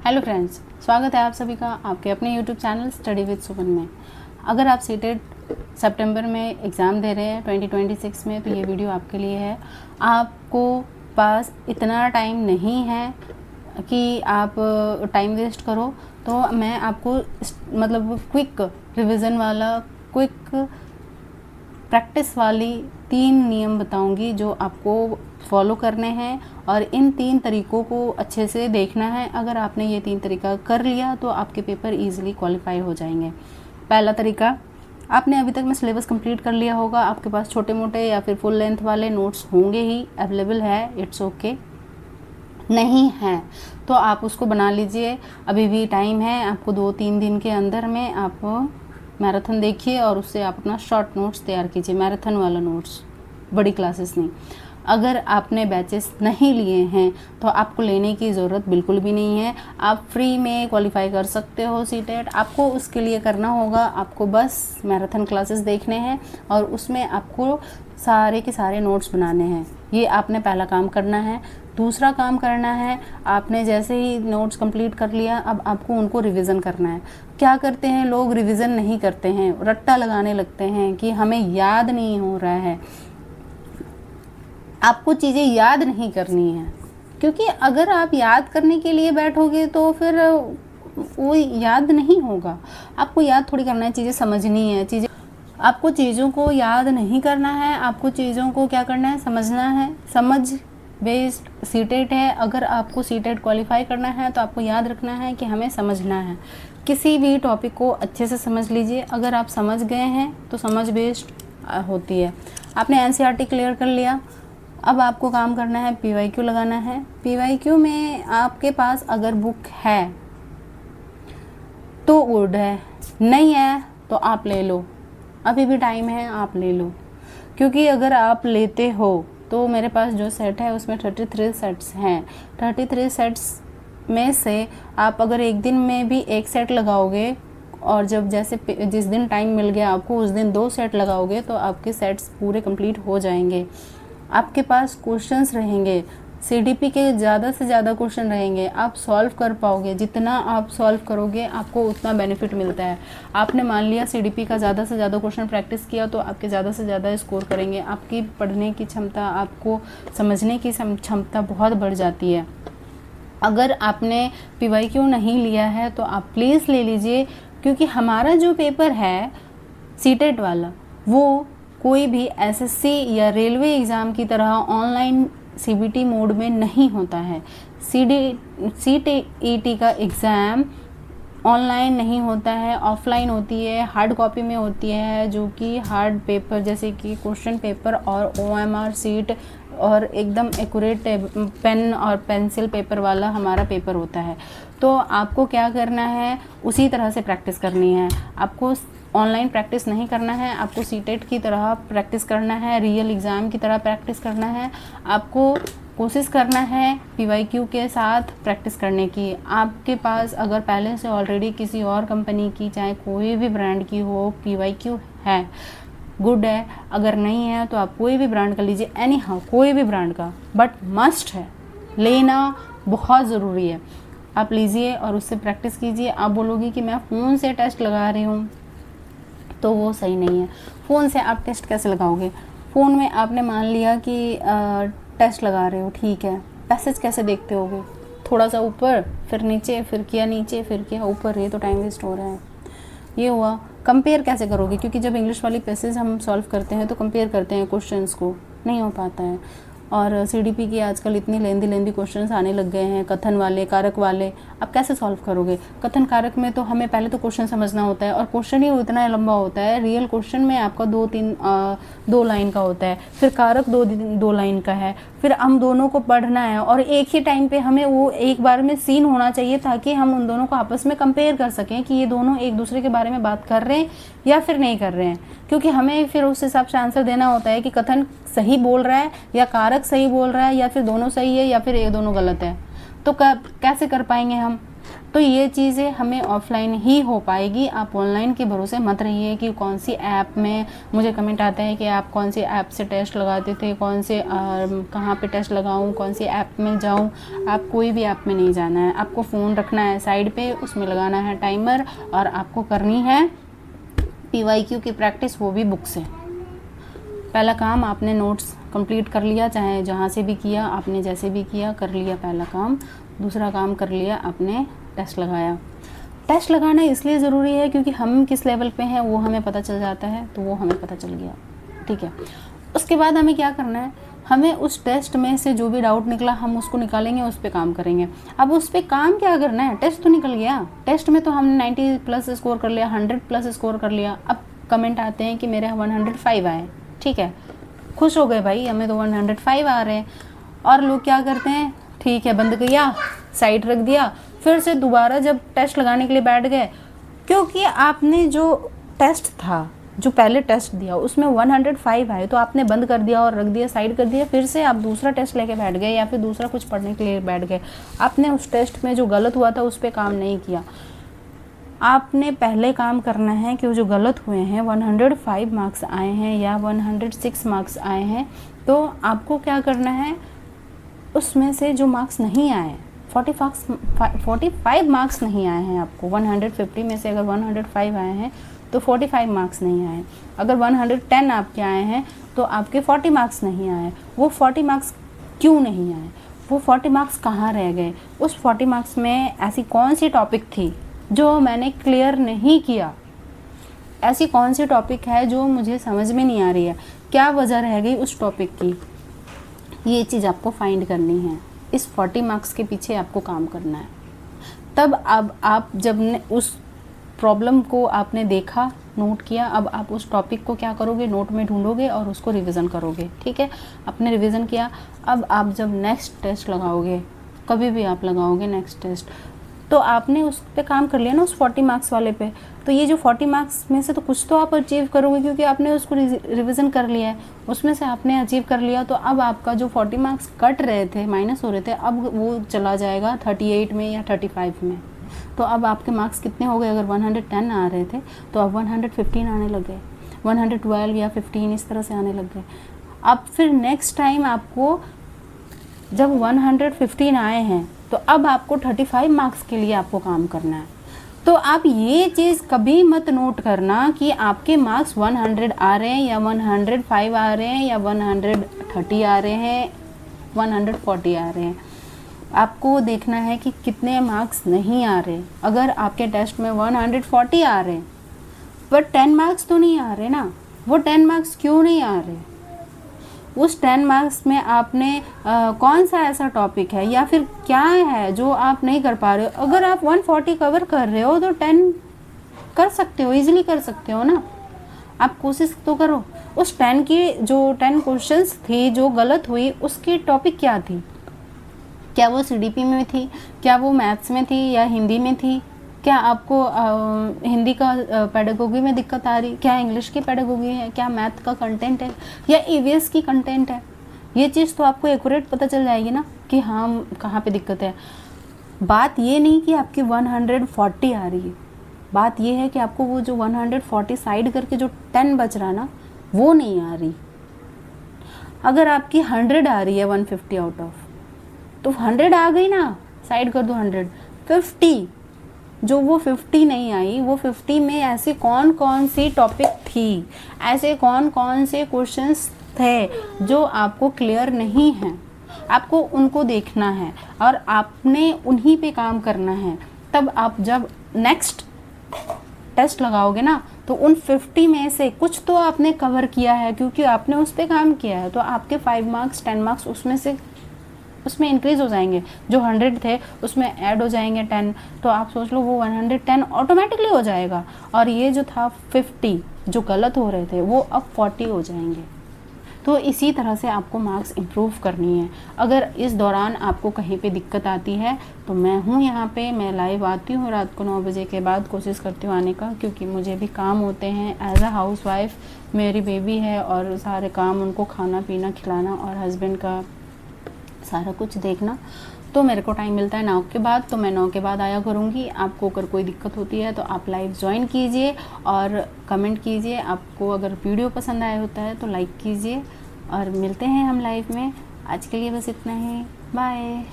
Hello friends, स्वागत है आप सभी का आपके अपने यूट्यूब चैनल स्टडी विद सुमन में। अगर आप सीटेट सितंबर में एग्ज़ाम दे रहे हैं 2026 में, तो ये वीडियो आपके लिए है। आपको पास इतना टाइम नहीं है कि आप टाइम वेस्ट करो, तो मैं आपको मतलब क्विक रिवीजन वाला, क्विक प्रैक्टिस वाली 3 नियम बताऊंगी जो आपको फॉलो करने हैं और इन 3 तरीक़ों को अच्छे से देखना है। अगर आपने ये 3 तरीका कर लिया तो आपके पेपर इजीली क्वालिफाई हो जाएंगे। पहला तरीका, आपने अभी तक में सिलेबस कंप्लीट कर लिया होगा, आपके पास छोटे मोटे या फिर फुल लेंथ वाले नोट्स होंगे ही, अवेलेबल है, इट्स ओके। नहीं है तो आप उसको बना लीजिए, अभी भी टाइम है। आपको 2-3 दिन के अंदर में आप मैराथन देखिए और उससे आप अपना शॉर्ट नोट्स तैयार कीजिए, मैराथन वाला नोट्स, बड़ी क्लासेस नहीं। अगर आपने बैचेस नहीं लिए हैं तो आपको लेने की ज़रूरत बिल्कुल भी नहीं है, आप फ्री में क्वालिफाई कर सकते हो सीटेट। आपको उसके लिए करना होगा, आपको बस मैराथन क्लासेस देखने हैं और उसमें आपको सारे के सारे नोट्स बनाने हैं। ये आपने पहला काम करना है। दूसरा काम करना है, आपने जैसे ही नोट्स कंप्लीट कर लिया, अब आपको उनको रिवीजन करना है। क्या करते हैं लोग, रिवीजन नहीं करते हैं, रट्टा लगाने लगते हैं कि हमें याद नहीं हो रहा है। आपको चीज़ें याद नहीं करनी है, क्योंकि अगर आप याद करने के लिए बैठोगे तो फिर वो याद नहीं होगा। आपको याद थोड़ी करना है, चीज़ें समझनी है। आपको चीज़ों को याद नहीं करना है, आपको चीज़ों को क्या करना है, समझना है। समझ बेस्ड सीटेट है। अगर आपको सीटेट क्वालिफाई करना है तो आपको याद रखना है कि हमें समझना है। किसी भी टॉपिक को अच्छे से समझ लीजिए। अगर आप समझ गए हैं तो समझ बेस्ड होती है। आपने एनसीईआरटी क्लियर कर लिया, अब आपको काम करना है, पीवाईक्यू लगाना है। पीवाईक्यू में आपके पास अगर बुक है तो गुड है, नहीं है तो आप ले लो, अभी भी टाइम है, आप ले लो। क्योंकि अगर आप लेते हो तो मेरे पास जो सेट है उसमें 33 सेट्स हैं। 33 सेट्स में से आप अगर एक दिन में भी एक सेट लगाओगे और जब जैसे जिस दिन टाइम मिल गया आपको उस दिन 2 सेट लगाओगे तो आपके सेट्स पूरे कंप्लीट हो जाएंगे। आपके पास क्वेश्चंस रहेंगे, सीडीपी के ज़्यादा से ज़्यादा क्वेश्चन रहेंगे, आप सॉल्व कर पाओगे। जितना आप सॉल्व करोगे आपको उतना बेनिफिट मिलता है। आपने मान लिया सीडीपी का ज़्यादा से ज़्यादा क्वेश्चन प्रैक्टिस किया तो आपके ज़्यादा से ज़्यादा स्कोर करेंगे। आपकी पढ़ने की क्षमता, आपको समझने की क्षमता बहुत बढ़ जाती है। अगर आपने पीवाईक्यू नहीं लिया है तो आप प्लीज़ ले लीजिए, क्योंकि हमारा जो पेपर है सीटेट वाला वो कोई भी एसएससी या रेलवे एग्ज़ाम की तरह ऑनलाइन सीबीटी मोड में नहीं होता है। सीटीईटी का एग्ज़ाम ऑनलाइन नहीं होता है, ऑफलाइन होती है, हार्ड कॉपी में होती है, जो कि हार्ड पेपर जैसे कि क्वेश्चन पेपर और ओएमआर सीट और एकदम एक्यूरेट पेन और पेंसिल पेपर वाला हमारा पेपर होता है। तो आपको क्या करना है, उसी तरह से प्रैक्टिस करनी है। आपको ऑनलाइन प्रैक्टिस नहीं करना है, आपको सीटेट की तरह प्रैक्टिस करना है, रियल एग्ज़ाम की तरह प्रैक्टिस करना है। आपको कोशिश करना है पीवाईक्यू के साथ प्रैक्टिस करने की। आपके पास अगर पहले से ऑलरेडी किसी और कंपनी की, चाहे कोई भी ब्रांड की हो, पीवाईक्यू है, गुड है। अगर नहीं है तो आप कोई भी ब्रांड का लीजिए, एनी हाउ कोई भी ब्रांड का, बट मस्ट है, लेना बहुत ज़रूरी है। आप लीजिए और उससे प्रैक्टिस कीजिए। आप बोलोगे कि मैं फ़ोन से टेस्ट लगा रही हूँ, तो वो सही नहीं है। फ़ोन से आप टेस्ट कैसे लगाओगे? फ़ोन में आपने मान लिया कि टेस्ट लगा रहे हो, ठीक है, पैसेज कैसे देखते होगे? थोड़ा सा ऊपर, फिर नीचे, फिर किया नीचे, फिर किया ऊपर, ये तो टाइम वेस्ट हो रहा है। ये हुआ। कंपेयर कैसे करोगे? क्योंकि जब इंग्लिश वाली पैसेज हम सॉल्व करते हैं तो कंपेयर करते हैं क्वेश्चंस को, नहीं हो पाता है। और सीडीपी की आजकल इतनी लेंदी क्वेश्चंस आने लग गए हैं, कथन वाले, कारक वाले। आप कैसे सॉल्व करोगे? कथन कारक में तो हमें पहले तो क्वेश्चन समझना होता है और क्वेश्चन ही उतना लंबा होता है। रियल क्वेश्चन में आपका 2 लाइन का होता है, फिर कारक 2 लाइन का है, फिर हम दोनों को पढ़ना है और एक ही टाइम पे हमें वो एक बार में सीन होना चाहिए ताकि हम उन दोनों को आपस में कंपेयर कर सकें कि ये दोनों एक दूसरे के बारे में बात कर रहे हैं या फिर नहीं कर रहे हैं। क्योंकि हमें फिर उस हिसाब से आंसर देना होता है कि कथन सही बोल रहा है या कारक सही बोल रहा है या फिर दोनों सही है या फिर ये दोनों गलत है। तो कैसे कर पाएंगे हम? तो ये चीज़ें हमें ऑफलाइन ही हो पाएगी। आप ऑनलाइन के भरोसे मत रहिए कि कौन सी ऐप में, मुझे कमेंट आता है कि आप कौन सी ऐप से टेस्ट लगाते थे, कौन से कहाँ पे टेस्ट लगाऊं, कौन सी ऐप में जाऊं। आप कोई भी ऐप में नहीं जाना है, आपको फ़ोन रखना है साइड पे, उसमें लगाना है टाइमर और आपको करनी है PYQ की प्रैक्टिस, वो भी बुक से। पहला काम आपने नोट्स कंप्लीट कर लिया, चाहे जहाँ से भी किया आपने, जैसे भी किया कर लिया पहला काम। दूसरा काम कर लिया आपने, टेस्ट लगाया। टेस्ट लगाना इसलिए ज़रूरी है क्योंकि हम किस लेवल पे हैं वो हमें पता चल जाता है, तो वो हमें पता चल गया, ठीक है। उसके बाद हमें क्या करना है, हमें उस टेस्ट में से जो भी डाउट निकला हम उसको निकालेंगे, उस पर काम करेंगे। अब उस पर काम क्या करना है, टेस्ट तो निकल गया, टेस्ट में तो हमने 90+ स्कोर कर लिया, 100+ स्कोर कर लिया। अब कमेंट आते हैं कि मेरे 105 आए, ठीक है, खुश हो गए भाई, हमें तो 105 आ रहे हैं। और लोग क्या करते हैं, ठीक है बंद किया, साइड रख दिया, फिर से दोबारा जब टेस्ट लगाने के लिए बैठ गए, क्योंकि आपने जो टेस्ट था, जो पहले टेस्ट दिया उसमें 105 आए, तो आपने बंद कर दिया और रख दिया, साइड कर दिया, फिर से आप दूसरा टेस्ट लेके बैठ गए या फिर दूसरा कुछ पढ़ने के लिए बैठ गए। आपने उस टेस्ट में जो गलत हुआ था उस पर काम नहीं किया। आपने पहले काम करना है कि वो जो गलत हुए हैं, 105 मार्क्स आए हैं या 106 मार्क्स आए हैं, तो आपको क्या करना है, उसमें से जो मार्क्स नहीं आए, 45 मार्क्स नहीं आए हैं आपको, 150 में से अगर 105 आए हैं तो 45 मार्क्स नहीं आए। अगर 110 आपके आए हैं तो आपके 40 मार्क्स नहीं आए। वो 40 मार्क्स क्यों नहीं आए, वो 40 मार्क्स कहाँ रह गए, उस 40 मार्क्स में ऐसी कौन सी टॉपिक थी जो मैंने क्लियर नहीं किया, ऐसी कौन सी टॉपिक है जो मुझे समझ में नहीं आ रही है, क्या वजह रह गई उस टॉपिक की, ये चीज़ आपको फाइंड करनी है। इस 40 मार्क्स के पीछे आपको काम करना है। तब अब आप जब उस प्रॉब्लम को आपने देखा, नोट किया, अब आप उस टॉपिक को क्या करोगे, नोट में ढूंढोगे और उसको रिवीजन करोगे, ठीक है। आपने रिवीजन किया, अब आप जब नेक्स्ट टेस्ट लगाओगे, कभी भी आप लगाओगे नेक्स्ट टेस्ट, तो आपने उस पे काम कर लिया ना, उस 40 मार्क्स वाले पे। तो ये जो 40 मार्क्स में से तो कुछ तो आप अचीव करोगे क्योंकि आपने उसको रिवीजन कर लिया है, उसमें से आपने अचीव कर लिया। तो अब आपका जो 40 मार्क्स कट रहे थे, माइनस हो रहे थे, अब वो चला जाएगा 38 में या 35 में। तो अब आपके मार्क्स कितने हो गए, अगर 110 आ रहे थे तो अब 115 आने लग गए, 112 या 15 इस तरह से आने लग गए। अब फिर नेक्स्ट टाइम आपको जब 115 आए हैं तो अब आपको 35 मार्क्स के लिए आपको काम करना है। तो आप ये चीज़ कभी मत नोट करना कि आपके मार्क्स 100 आ रहे हैं या 105 आ रहे हैं या 130 आ रहे हैं, 140 आ रहे हैं। आपको देखना है कि कितने मार्क्स नहीं आ रहे। अगर आपके टेस्ट में 140 आ रहे हैं पर 10 मार्क्स तो नहीं आ रहे ना, वो 10 मार्क्स क्यों नहीं आ रहे, उस 10 मार्क्स में आपने कौन सा ऐसा टॉपिक है या फिर क्या है जो आप नहीं कर पा रहे हो। अगर आप 140 कवर कर रहे हो तो 10 कर सकते हो, इजीली कर सकते हो ना, आप कोशिश तो करो। उस 10 की जो 10 क्वेश्चंस थी जो गलत हुई, उसकी टॉपिक क्या थी, क्या वो CDP में थी, क्या वो मैथ्स में थी या हिंदी में थी, क्या आपको हिंदी का पेडागोगी में दिक्कत आ रही, क्या इंग्लिश की पेडागोगी है, क्या मैथ का कंटेंट है या EVS की कंटेंट है। ये चीज़ तो आपको एक्यूरेट पता चल जाएगी ना कि हाँ कहाँ पे दिक्कत है। बात ये नहीं कि आपकी 140 आ रही है, बात ये है कि आपको वो जो 140 साइड करके जो 10 बच रहा ना, वो नहीं आ रही। अगर आपकी 100 आ रही है 150 आउट ऑफ, तो 100 आ गई ना, साइड कर दो 100, 50 जो वो 50 नहीं आई, वो 50 में ऐसे कौन कौन सी टॉपिक थी, ऐसे कौन कौन से क्वेश्चंस थे जो आपको क्लियर नहीं हैं, आपको उनको देखना है और आपने उन्हीं पे काम करना है। तब आप जब नेक्स्ट टेस्ट लगाओगे ना, तो उन 50 में से कुछ तो आपने कवर किया है क्योंकि आपने उस पर काम किया है। तो आपके 5 मार्क्स 10 मार्क्स उसमें इंक्रीज हो जाएंगे, जो 100 थे उसमें ऐड हो जाएंगे 10, तो आप सोच लो वो 110 ऑटोमेटिकली हो जाएगा। और ये जो था 50 जो गलत हो रहे थे वो अब 40 हो जाएंगे। तो इसी तरह से आपको मार्क्स इम्प्रूव करनी है। अगर इस दौरान आपको कहीं पे दिक्कत आती है तो मैं हूँ यहाँ पे, मैं लाइव आती हूँ रात को 9 बजे के बाद, कोशिश करती हूँ आने का, क्योंकि मुझे भी काम होते हैं एज अ हाउस वाइफ, मेरी बेबी है और सारे काम, उनको खाना पीना खिलाना और हस्बैंड का सारा कुछ देखना। तो मेरे को टाइम मिलता है 9 के बाद, तो मैं 9 के बाद आया करूँगी। आपको अगर कोई दिक्कत होती है तो आप लाइव ज्वाइन कीजिए और कमेंट कीजिए। आपको अगर वीडियो पसंद आया होता है तो लाइक कीजिए और मिलते हैं हम लाइव में। आज के लिए बस इतना ही, बाय।